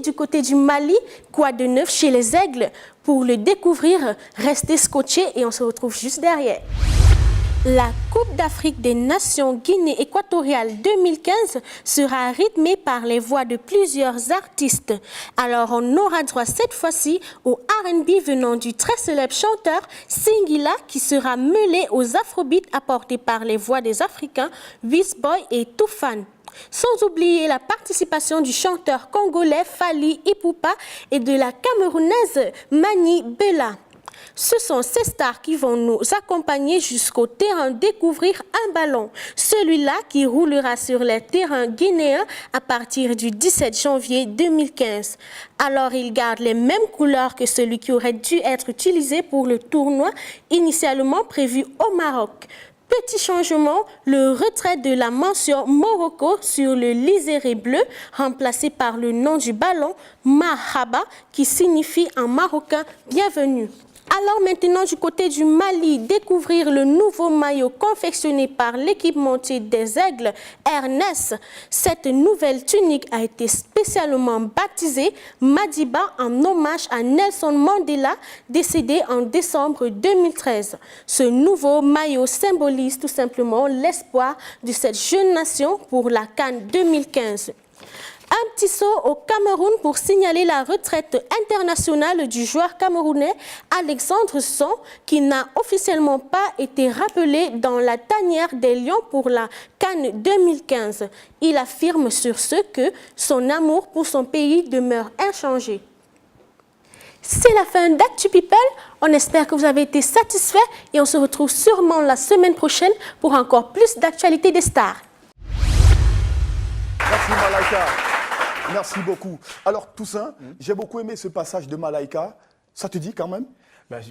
du côté du Mali. Quoi de neuf chez les Aigles? Pour le découvrir, restez scotchés et on se retrouve juste derrière. La Coupe d'Afrique des Nations Guinée équatoriale 2015 sera rythmée par les voix de plusieurs artistes. Alors on aura droit cette fois-ci au R&B venant du très célèbre chanteur Singila qui sera mêlé aux afrobeats apportés par les voix des Africains Wizboy et Toufan. Sans oublier la participation du chanteur congolais Fally Ipupa et de la camerounaise Mani Bella. Ce sont ces stars qui vont nous accompagner jusqu'au terrain découvrir un ballon. Celui-là qui roulera sur les terrains guinéens à partir du 17 janvier 2015. Alors il garde les mêmes couleurs que celui qui aurait dû être utilisé pour le tournoi initialement prévu au Maroc. Petit changement, le retrait de la mention Morocco sur le liseré bleu, remplacé par le nom du ballon Mahaba, qui signifie en marocain bienvenue. Alors maintenant du côté du Mali, découvrir le nouveau maillot confectionné par l'équipementier des Aigles, Ernest. Cette nouvelle tunique a été spécialement baptisée Madiba en hommage à Nelson Mandela, décédé en décembre 2013. Ce nouveau maillot symbolise tout simplement l'espoir de cette jeune nation pour la CAN 2015. Un petit saut au Cameroun pour signaler la retraite internationale du joueur camerounais Alexandre Son, qui n'a officiellement pas été rappelé dans la tanière des Lions pour la CAN 2015. Il affirme sur ce que son amour pour son pays demeure inchangé. C'est la fin d'Actu People. On espère que vous avez été satisfaits et on se retrouve sûrement la semaine prochaine pour encore plus d'actualités des stars. Merci Malaika. Merci beaucoup. Alors Toussaint, j'ai beaucoup aimé ce passage de Malaika. Ça te dit quand même?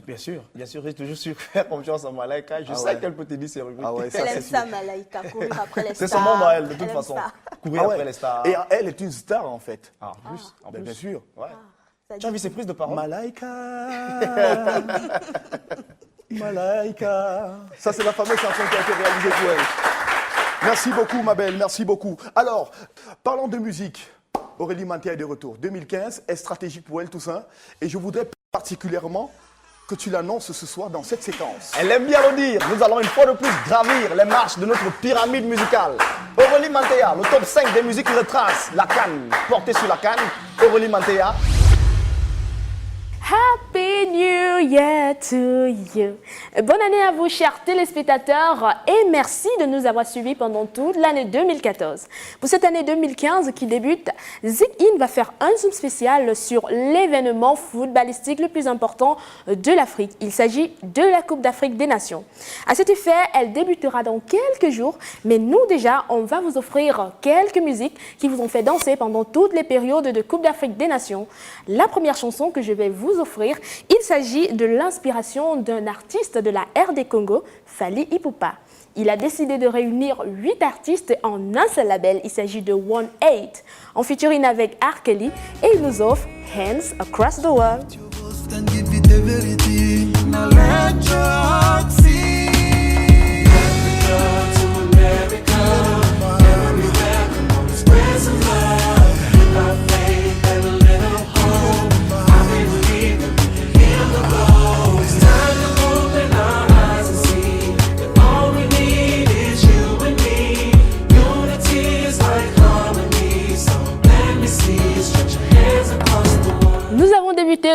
Bien sûr, j'ai toujours su faire confiance en Malaika. Je sais qu'elle peut te dire ses rubriques. Elle aime ça, Malaika, courir après les stars. C'est son monde à elle, de toute façon. Courir après les stars. Et elle est une star en fait. En plus. Bien sûr. Ouais. Tu as vu ses prises de parole? Malaika. Malaika. Ça, c'est la fameuse chanson qui a été réalisée pour elle. Merci beaucoup, ma belle, merci beaucoup. Alors, parlons de musique. Aurélie Mantea est de retour. 2015 est stratégique pour elle, Toussaint. Et je voudrais particulièrement que tu l'annonces ce soir dans cette séquence. Elle aime bien le dire. Nous allons une fois de plus gravir les marches de notre pyramide musicale. Aurélie Mantea, le top 5 des musiques qui retracent la CAN. Portée sur la CAN, Aurélie Mantea. Happy New Year to you. Bonne année à vous, chers téléspectateurs, et merci de nous avoir suivis pendant toute l'année 2014. Pour cette année 2015 qui débute, Zik-In va faire un zoom spécial sur l'événement footballistique le plus important de l'Afrique. Il s'agit de la Coupe d'Afrique des Nations. À cet effet, elle débutera dans quelques jours, mais nous déjà, on va vous offrir quelques musiques qui vous ont fait danser pendant toutes les périodes de Coupe d'Afrique des Nations. La première chanson que je vais vous offrir, il s'agit de l'inspiration d'un artiste de la RD Congo, Fally Ipupa. Il a décidé de réunir 8 artistes en un seul label. Il s'agit de One 8, en featuring avec R. Kelly, et il nous offre Hands Across the World.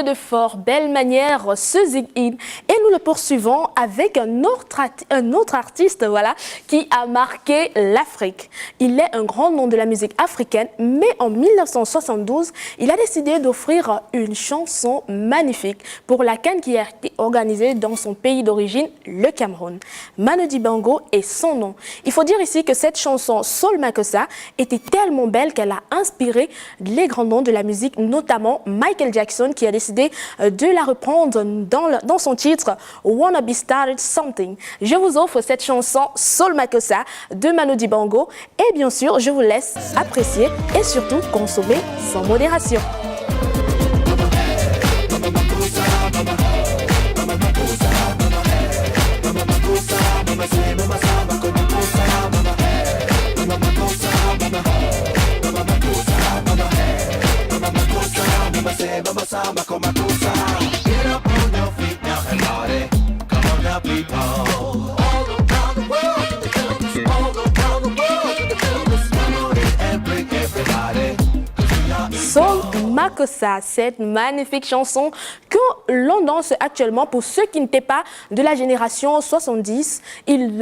De fort belle manière ce Zik-In, et nous le poursuivons avec un autre artiste qui a marqué l'Afrique. Il est un grand nom de la musique africaine, mais en 1972, il a décidé d'offrir une chanson magnifique pour la CAN qui a été organisée dans son pays d'origine, le Cameroun. Manu Dibango est son nom. Il faut dire ici que cette chanson Soul Makossa était tellement belle qu'elle a inspiré les grands noms de la musique, notamment Michael Jackson, qui a décidé de la reprendre dans son titre Wanna Be Started Something. Je vous offre cette chanson Soul Makossa de Manu Dibango, et bien sûr je vous laisse apprécier et surtout consommer sans modération. say Mamosa, Mako Makosa. Get up on your feet now and party. Come on now, people. All around the world to the buildings. All around the world to the buildings. Come on in and bring everybody. Son Makossa, cette magnifique chanson que l'on danse actuellement. Pour ceux qui n'étaient pas de la génération 70, ils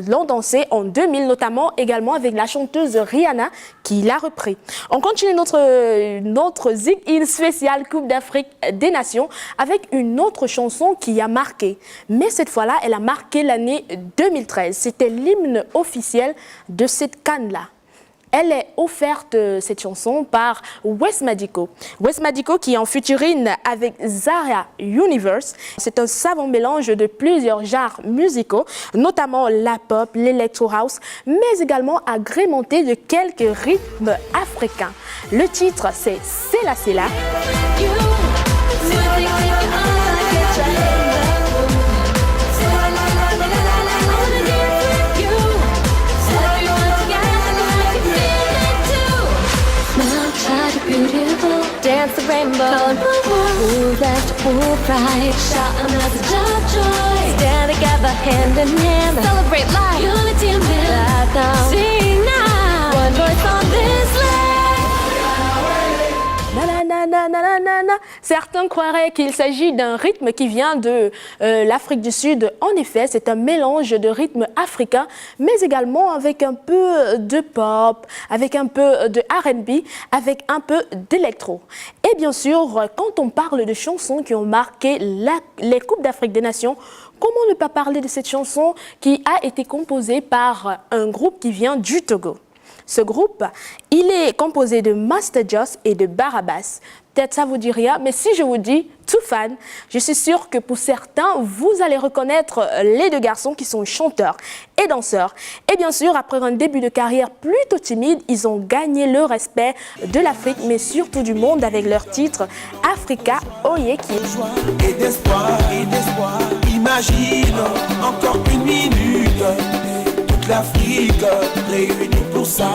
l'ont dansé en 2000, notamment également avec la chanteuse Rihanna qui l'a repris. On continue notre Zig-In spécial Coupe d'Afrique des Nations avec une autre chanson qui a marqué. Mais cette fois-là, elle a marqué l'année 2013. C'était l'hymne officiel de cette CAN-là. Elle est offerte, cette chanson, par West Madiko. West Madiko qui est en featuring avec Zara Universe. C'est un savant mélange de plusieurs genres musicaux, notamment la pop, l'électro house, mais également agrémenté de quelques rythmes africains. Le titre, c'est Sela Sela. Beautiful, dance the rainbow, color my world. Move left, move right, shout another joy. Stand together, hand in hand, celebrate life, unity and rhythm. Sing now, one voice on this land. Certains croiraient qu'il s'agit d'un rythme qui vient de l'Afrique du Sud. En effet, c'est un mélange de rythmes africains, mais également avec un peu de pop, avec un peu de R&B, avec un peu d'électro. Et bien sûr, quand on parle de chansons qui ont marqué les Coupes d'Afrique des Nations, comment ne pas parler de cette chanson qui a été composée par un groupe qui vient du Togo? Ce groupe, il est composé de Master Joss et de Barabas. Peut-être ça vous dit rien, mais si je vous dis Toufan, je suis sûre que pour certains, vous allez reconnaître les deux garçons qui sont chanteurs et danseurs. Et bien sûr, après un début de carrière plutôt timide, ils ont gagné le respect de l'Afrique, mais surtout du monde avec leur titre Africa Oye qui est joie. Et d'espoir, imagine encore une minute. Toute l'Afrique réunie pour ça.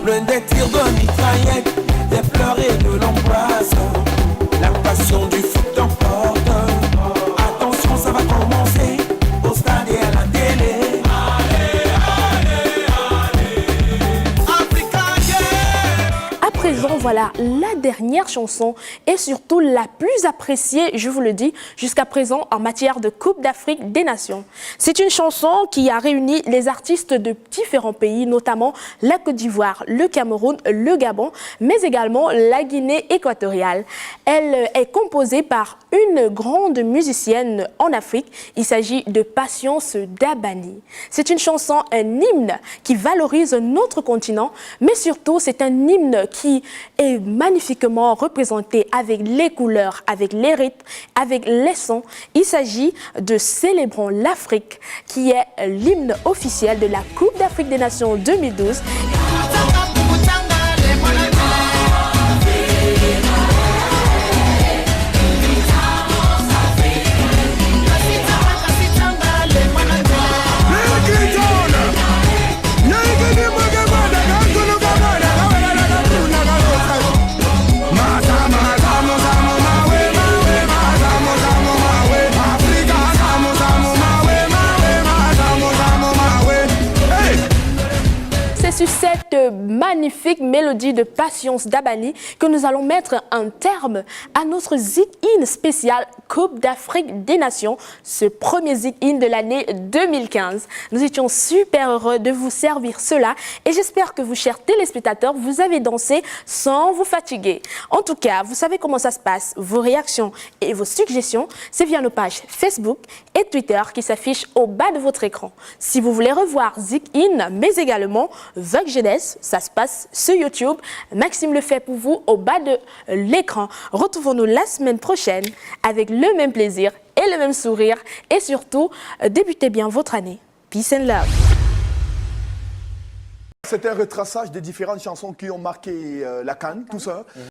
Plein des tirs de mitraillettes, des pleurs et de l'angoisse. La passion du foot t'emporte. Attention, ça va commencer au stade et à la télé. À présent, voilà la dernière chanson et surtout la plus appréciée, je vous le dis, jusqu'à présent en matière de Coupe d'Afrique des Nations. C'est une chanson qui a réuni les artistes de différents pays, notamment la Côte d'Ivoire, le Cameroun, le Gabon, mais également la Guinée équatoriale. Elle est composée par une grande musicienne en Afrique. Il s'agit de Patience Dabani. C'est une chanson, un hymne qui valorise notre continent, mais surtout c'est un hymne qui est magnifiquement représenté avec les couleurs, avec les rythmes, avec les sons. Il s'agit de Célébrons l'Afrique, qui est l'hymne officiel de la Coupe d'Afrique des Nations 2012. Sur cette magnifique mélodie de Patience Dabani que nous allons mettre un terme à notre Zig-In spécial Coupe d'Afrique des Nations, ce premier Zig-In de l'année 2015. Nous étions super heureux de vous servir cela et j'espère que vous, chers téléspectateurs, vous avez dansé sans vous fatiguer. En tout cas, vous savez comment ça se passe. Vos réactions et vos suggestions, c'est via nos pages Facebook et Twitter qui s'affichent au bas de votre écran. Si vous voulez revoir Zig-In, mais également Vogue Jeunesse, ça se passe sur YouTube. Maxime le fait pour vous au bas de l'écran. Retrouvons-nous la semaine prochaine avec le même plaisir et le même sourire. Et surtout, débutez bien votre année. Peace and love. C'est un retraçage des différentes chansons qui ont marqué la CAN, tout ça.